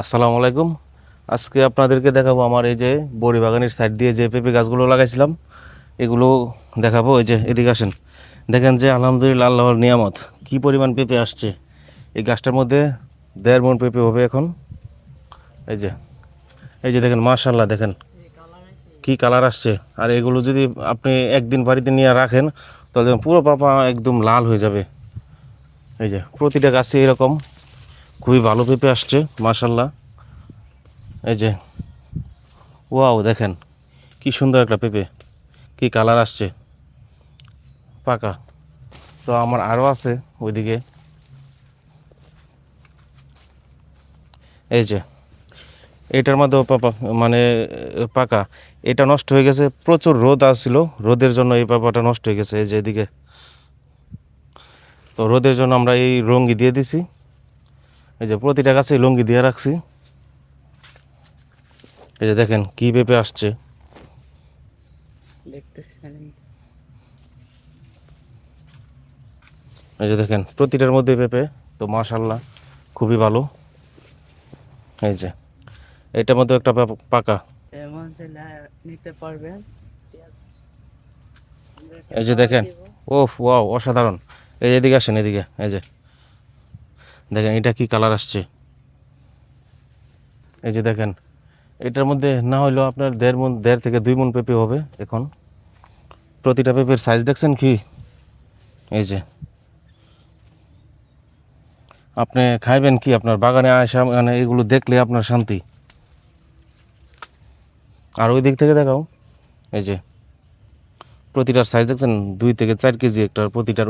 আসসালামু আলাইকুম। আজকে আপনাদেরকে দেখাবো আমার এই যে বড়ি বাগানের সাইড দিয়ে যে পেঁপে গাছগুলো লাগাইছিলাম এগুলো দেখাবো। এই যে এদিকে আসেন, দেখেন যে আলহামদুলিল্লাহ আল্লাহর নিয়ামত কি পরিমাণ পেঁপে আসছে। এই গাছটার মধ্যে 1.5 মণ পেঁপে হবে এখন। এই যে এই যে দেখেন, মাশাআল্লাহ দেখেন কি কালার আসছে। আর এগুলো যদি আপনি একদিন বাড়িতে নিয়ে রাখেন তাহলে পুরো পাপা একদম লাল হয়ে যাবে। এই যে প্রতিটা গাছে এরকম খুবই ভালো পেঁপে আসছে মাশাআল্লাহ। এই যে ওয়াও, দেখেন কি সুন্দর একটা পেঁপে, কি কালার আসছে পাকা। তো আমার আরও আছে ওইদিকে। এই যে এটার মধ্যেও মানে পাকা। এটা নষ্ট হয়ে গেছে, প্রচুর রোদ আসছিল, রোদের জন্য এই পাপাটা নষ্ট হয়ে গেছে। এই যে এদিকে, তো রোদের জন্য আমরা এই লঙ্গি দিয়ে দিছি। এই যে প্রতিটা গাছে লঙ্গি দিয়ে রাখছি। এই যে দেখেন কি পেঁপে আসছে। এই যে দেখেন প্রতিটার মধ্যে পেঁপে, তো মাশাআল্লাহ খুবই ভালো। এই যে এটার মধ্যে একটা পাকা। নিতে পারবেন। এই যে দেখেন, ওফ ওয়াও, অসাধারণ। এই যে এদিকে আসেন, এদিকে এই যে দেখেন এটা কি কালার আসছে। এই যে দেখেন এটার মধ্যে না হলেও আপনার 1.5 মণ, 1.5 থেকে 2 মণ পেঁপে হবে এখন। প্রতিটা পেঁপের সাইজ দেখছেন কি। এই যে আপনি খাইবেন কি, আপনার বাগানে আসা মানে এগুলো দেখলে আপনার শান্তি। আর ওই দিক থেকে দেখাও, এই যে প্রতিটার সাইজ দেখছেন, 2 থেকে 4 কেজি একটা প্রতিটার।